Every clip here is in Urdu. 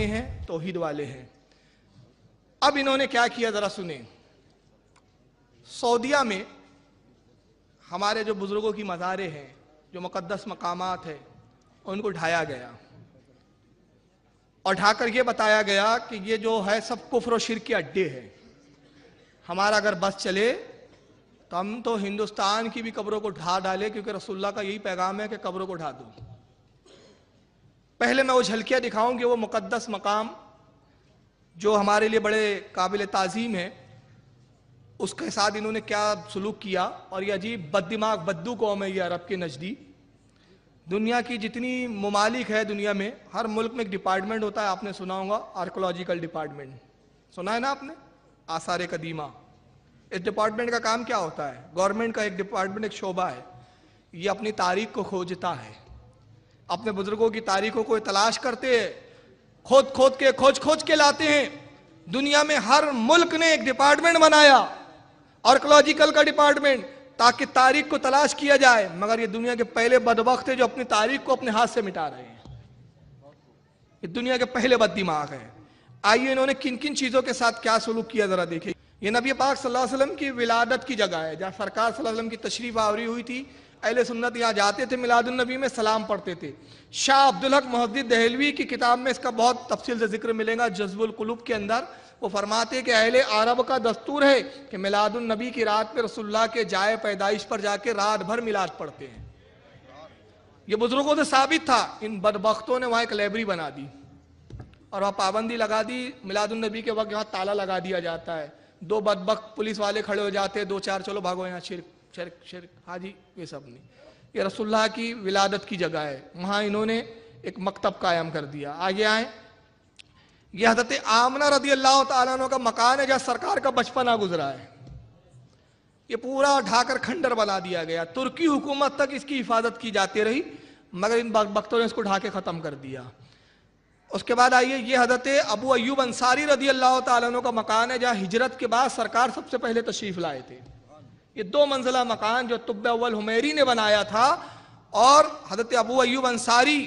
والے ہیں, توحید والے ہیں. اب انہوں نے کیا کیا ذرا سنیں. سعودیہ میں ہمارے جو بزرگوں کی مزاریں ہیں, جو مقدس مقامات ہیں, ان کو ڈھایا گیا اور ڈھا کر یہ بتایا گیا کہ یہ جو ہے سب کفر و شرک کے اڈے ہیں. ہمارا اگر بس چلے تو ہم تو ہندوستان کی بھی قبروں کو ڈھا ڈالے, کیونکہ رسول اللہ کا یہی پیغام ہے کہ قبروں کو ڈھا دو. پہلے میں وہ جھلکیاں دکھاؤں کہ وہ مقدس مقام جو ہمارے لیے بڑے قابل تعظیم ہے, اس کے ساتھ انہوں نے کیا سلوک کیا. اور یہ عجیب بد دماغ بدو قوم ہے یہ عرب کے نجدی. دنیا کی جتنی ممالک ہے دنیا میں, ہر ملک میں ایک ڈپارٹمنٹ ہوتا ہے, آپ نے سنا ہوگا آرکولوجیکل ڈپارٹمنٹ, سنا ہے نا آپ نے, آثار قدیمہ. اس ڈپارٹمنٹ کا کام کیا ہوتا ہے؟ گورنمنٹ کا ایک ڈپارٹمنٹ, ایک شعبہ ہے, یہ اپنی تاریخ کو کھوجتا ہے, اپنے بزرگوں کی تاریخوں کو تلاش کرتے ہیں, کھوج کے لاتے ہیں. دنیا میں ہر ملک نے ایک ڈپارٹمنٹ بنایا, آرکولوجیکل کا ڈپارٹمنٹ, تاکہ تاریخ کو تلاش کیا جائے. مگر یہ دنیا کے پہلے بدبخت ہیں جو اپنی تاریخ کو اپنے ہاتھ سے مٹا رہے ہیں. یہ دنیا کے پہلے بد دماغ ہیں. آئیے انہوں نے کن کن چیزوں کے ساتھ کیا سلوک کیا ذرا دیکھیں. یہ نبی پاک صلی اللہ علیہ وسلم کی ولادت کی جگہ ہے, جہاں سرکار صلی اللہ علیہ وسلم کی تشریف آوری ہوئی تھی. اہل سنت یہاں جاتے تھے, میلاد النبی میں سلام پڑھتے تھے. شاہ عبدالحق محدث دہلوی کی کتاب میں اس کا بہت تفصیل سے ذکر ملے گا, جذب القلوب کے اندر. وہ فرماتے کہ اہل عرب کا دستور ہے کہ میلاد النبی کی رات پہ رسول اللہ کے جائے پیدائش پر جا کے رات بھر میلاد پڑھتے ہیں. یہ بزرگوں سے ثابت تھا. ان بدبختوں نے وہاں ایک لائبریری بنا دی اور وہاں پابندی لگا دی, میلاد النبی کے وقت یہاں تالا لگا دیا جاتا ہے. دو بدبخت پولیس والے کھڑے ہو جاتے ہیں, دو چار, چلو بھاگو یہاں, شرک شرک شرک. ہاں جی, یہ سب نہیں. یہ رسول اللہ کی ولادت کی جگہ ہے, وہاں انہوں نے ایک مکتب قائم کر دیا. آگے آئیں. یہ حضرت آمنہ رضی اللہ تعالیٰ عنہ کا مکان ہے, جہاں سرکار کا بچپنا گزرا ہے. یہ پورا ڈھا کر کھنڈر بنا دیا گیا. ترکی حکومت تک اس کی حفاظت کی جاتی رہی, مگر ان بدبختوں نے اس کو ڈھا کے ختم کر دیا. اس کے بعد آئیے, یہ حضرت ابو ایوب انصاری رضی اللہ تعالیٰ عنہ کا مکان ہے, جہاں ہجرت کے بعد سرکار سب سے پہلے تشریف لائے تھے. یہ 2 منزلہ مکان جو طب اول حمیری نے بنایا تھا, اور حضرت ابو ایوب انصاری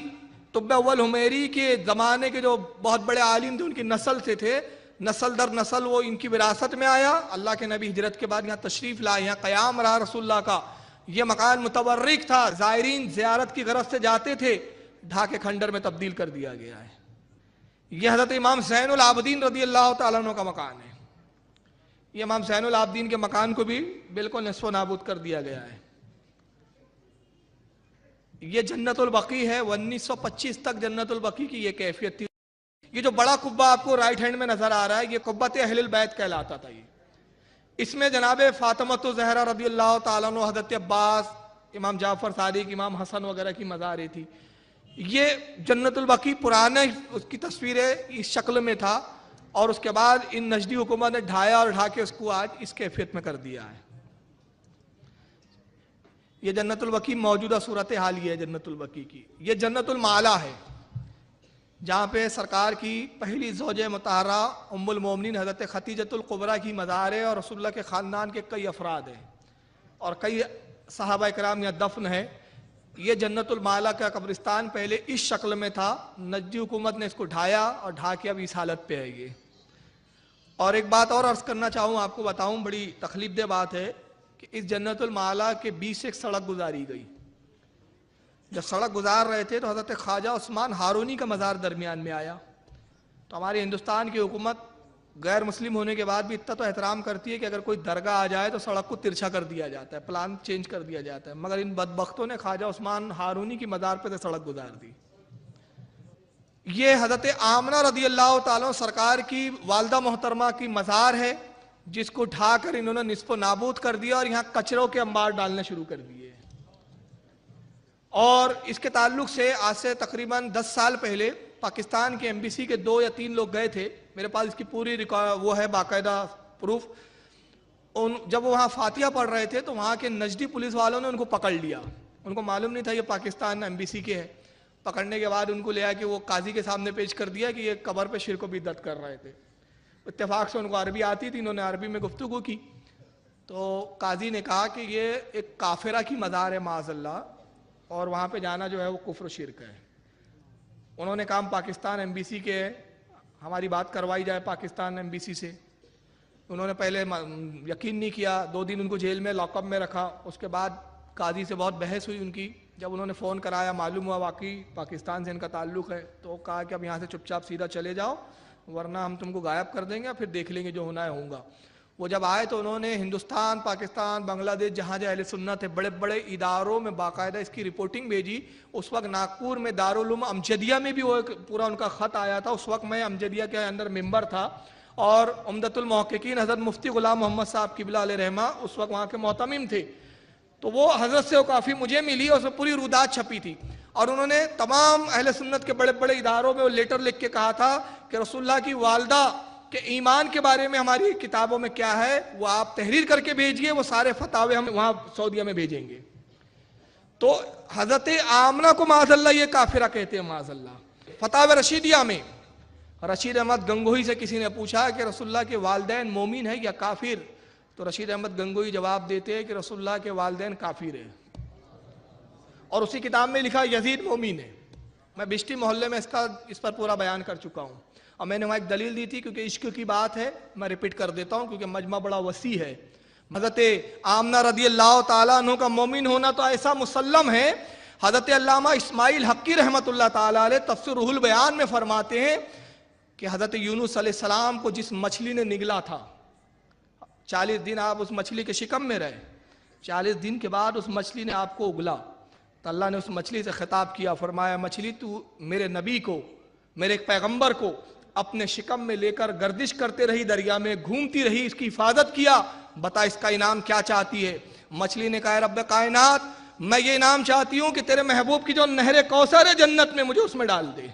طب اول حمیری کے زمانے کے جو بہت بڑے عالم تھے, ان کی نسل سے تھے. نسل در نسل وہ ان کی وراثت میں آیا. اللہ کے نبی ہجرت کے بعد یہاں تشریف لائے, یہاں قیام رہا رسول اللہ کا. یہ مکان متبرک تھا, زائرین زیارت کی غرض سے جاتے تھے, ڈھا کے کھنڈر میں تبدیل کر دیا گیا ہے. یہ حضرت امام زین العابدین رضی اللہ تعالیٰ عنہ کا مکان ہے. یہ امام زین العابدین کے مکان کو بھی بالکل نصف و نابود کر دیا گیا ہے. یہ جنت البقیع ہے. 1925 تک جنت البقیع کی یہ کیفیت تھی. یہ جو بڑا قبہ آپ کو رائٹ ہینڈ میں نظر آ رہا ہے, یہ قبۃ اہل البیت کہلاتا تھا. یہ اس میں جناب فاطمۃ الزہرا رضی اللہ تعالیٰ عنہ, حضرت عباس, امام جعفر صادق, امام حسن وغیرہ کی مزاریں تھی. یہ جنت البقیع پرانے اس کی تصویریں اس شکل میں تھا, اور اس کے بعد ان نجدی حکومت نے ڈھایا اور ڈھا کے اس کو آج اس کیفیت میں کر دیا ہے. یہ جنت البقیع موجودہ صورتحال یہ ہے جنت البقیع کی. یہ جنت المعلا ہے, جہاں پہ سرکار کی پہلی زوجہ مطہرہ ام المومنین حضرت خدیجۃ الکبریٰ کی مزار ہے, اور رسول اللہ کے خاندان کے کئی افراد ہیں, اور کئی صحابہ کرام یہاں دفن ہیں. یہ جنت المعلا کا قبرستان پہلے اس شکل میں تھا, نجدی حکومت نے اس کو ڈھایا اور ڈھا کے اب اس حالت پہ ہے یہ. اور ایک بات اور عرض کرنا چاہوں, آپ کو بتاؤں, بڑی تکلیف دہ بات ہے کہ اس جنت المعلا کے بیچ سے ایک سڑک گزاری گئی. جب سڑک گزار رہے تھے تو حضرت خواجہ عثمان ہارونی کا مزار درمیان میں آیا. تو ہماری ہندوستان کی حکومت غیر مسلم ہونے کے بعد بھی اتنا تو احترام کرتی ہے کہ اگر کوئی درگاہ آ جائے تو سڑک کو ترچھا کر دیا جاتا ہے, پلان چینج کر دیا جاتا ہے. مگر ان بدبختوں نے خواجہ عثمان ہارونی کی مزار پہ سے سڑک گزار دی. یہ حضرت آمنہ رضی اللہ تعالیٰ سرکار کی والدہ محترمہ کی مزار ہے, جس کو ڈھا کر انہوں نے نصف و نابود کر دیا, اور یہاں کچروں کے انبار ڈالنے شروع کر دیے. اور اس کے تعلق سے آج سے تقریباً 10 سال پہلے پاکستان کے ایمبیسی کے 2 یا 3 لوگ گئے تھے. میرے پاس اس کی پوری وہ ہے باقاعدہ پروف. جب وہ وہاں فاتحہ پڑھ رہے تھے تو وہاں کے نجدی پولیس والوں نے ان کو پکڑ لیا. ان کو معلوم نہیں تھا یہ پاکستان ایمبیسی کے ہے. پکڑنے کے بعد ان کو لے آ کے وہ قاضی کے سامنے پیش کر دیا کہ یہ قبر پہ شرک و بدعت کر رہے تھے. اتفاق سے ان کو عربی آتی تھی, انہوں نے عربی میں گفتگو کی. تو قاضی نے کہا کہ یہ ایک کافرہ کی مزار ہے معاذ اللہ, اور وہاں پہ جانا جو ہے وہ کفر و شرک ہے. انہوں نے کہا پاکستان ایمبیسی کے ہماری بات کروائی جائے پاکستان ایمبیسی سے. انہوں نے پہلے یقین نہیں کیا, 2 دن ان کو جیل میں لاک اپ میں رکھا. اس کے بعد قاضی سے بہت بحث ہوئی ان کی. جب انہوں نے فون کرایا, معلوم ہوا واقعی پاکستان سے ان کا تعلق ہے, تو کہا کہ اب یہاں سے چپ چاپ سیدھا چلے جاؤ, ورنہ ہم تم کو غائب کر دیں گے, پھر دیکھ لیں گے جو ہونا ہے ہوگا. وہ جب آئے تو انہوں نے ہندوستان, پاکستان, بنگلہ دیش جہاں جہاں اہل سنت ہے بڑے بڑے اداروں میں باقاعدہ اس کی رپورٹنگ بھیجی. اس وقت ناگپور میں دارالعلوم امجدیہ میں بھی وہ ایک پورا ان کا خط آیا تھا. اس وقت میں امجدیہ کے اندر ممبر تھا, اور عمدۃ المحققین حضرت مفتی غلام محمد صاحب قبلہ علیہ رحمہ اس وقت وہاں کے محتمم تھے. تو وہ حضرت سے وہ کافی مجھے ملی, اور اس میں پوری رودات چھپی تھی, اور انہوں نے تمام اہل سنت کے بڑے بڑے اداروں میں وہ لیٹر لکھ کے کہا تھا کہ رسول اللہ کی والدہ کہ ایمان کے بارے میں ہماری کتابوں میں کیا ہے وہ آپ تحریر کر کے بھیجئے, وہ سارے فتاوے ہم وہاں سعودیہ میں بھیجیں گے. تو حضرت آمنہ کو معاذ اللہ یہ کافرہ کہتے ہیں معاذ اللہ. فتاوی رشیدیہ میں رشید احمد گنگوہی سے کسی نے پوچھا کہ رسول اللہ کے والدین مومن ہیں یا کافر, تو رشید احمد گنگوہی جواب دیتے ہیں کہ رسول اللہ کے والدین کافر ہیں, اور اسی کتاب میں لکھا یزید مومن ہے. میں بشتی محلے میں اس پر پورا بیان کر چکا ہوں, اور میں نے وہاں ایک دلیل دی تھی کیونکہ عشق کی بات ہے, میں ریپیٹ کر دیتا ہوں کیونکہ مجمع بڑا وسیع ہے. حضرت آمنہ رضی اللہ تعالیٰ عنہ کا مومن ہونا تو ایسا مسلم ہے. حضرت علامہ اسماعیل حقی رحمۃ اللہ تعالیٰ علیہ تفسیر روح البیان میں فرماتے ہیں کہ حضرت یونس علیہ السلام کو جس مچھلی نے نگلا تھا, 40 دن آپ اس مچھلی کے شکم میں رہے, 40 دن کے بعد اس مچھلی نے آپ کو اگلا, تو اللہ نے اس مچھلی سے خطاب کیا, فرمایا مچھلی تو میرے نبی کو, میرے ایک پیغمبر کو اپنے شکم میں لے کر گردش کرتے رہی, دریا میں گھومتی رہی, اس کی حفاظت کیا, بتا اس کا انعام کیا چاہتی ہے. مچھلی نے کہا رب کائنات میں یہ انعام چاہتی ہوں کہ تیرے محبوب کی جو نہر کوثر ہے جنت میں مجھے اس میں ڈال دے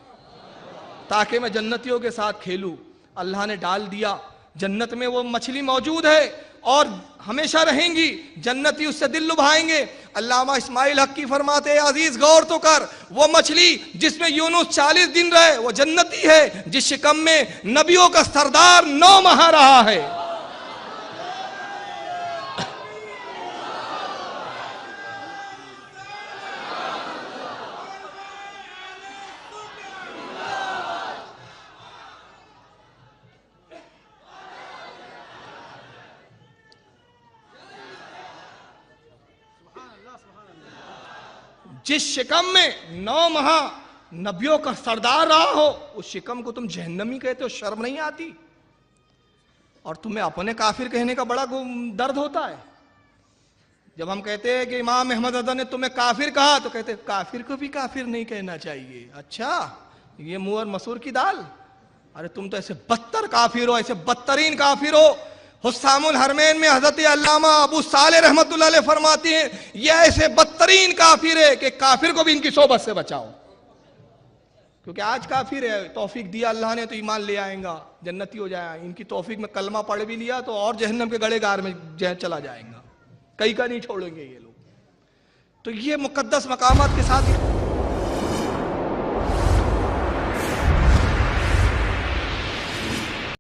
تاکہ میں جنتیوں کے ساتھ کھیلوں. اللہ نے ڈال دیا, جنت میں وہ مچھلی موجود ہے اور ہمیشہ رہیں گی, جنتی اس سے دل لبھائیں گے. علامہ اسماعیل حقی فرماتے ہیں عزیز غور تو کر, وہ مچھلی جس میں یونس 40 دن رہے وہ جنتی ہے جس شکم میں نبیوں کا سردار 9 ماہ رہا ہے. جس شکم میں 9 ماہ نبیوں کا سردار رہا ہو, اس شکم کو تم جہنمی کہتے ہو, شرم نہیں آتی؟ اور تمہیں اپنے کافر کہنے کا بڑا درد ہوتا ہے. جب ہم کہتے ہیں کہ امام احمد رضا نے تمہیں کافر کہا تو کہتے ہیں کافر کو بھی کافر نہیں کہنا چاہیے. اچھا یہ منہ اور مسور کی دال, ارے تم تو ایسے بدتر کافر ہو, ایسے بدترین کافر ہو. حسام الحرمین میں حضرت علامہ ابو صالح رحمۃ اللہ علیہ فرماتے ہیں یہ ایسے بدترین کافر ہے کہ کافر کو بھی ان کی صحبت سے بچاؤ, کیونکہ آج کافر ہے, توفیق دیا اللہ نے تو ایمان لے آئیں گا, جنتی ہو جائے. ان کی توفیق میں کلمہ پڑھ بھی لیا تو اور جہنم کے گڑے گار میں چلا جائیں گا, کہیں کا نہیں چھوڑیں گے یہ لوگ. تو یہ مقدس مقامات کے ساتھ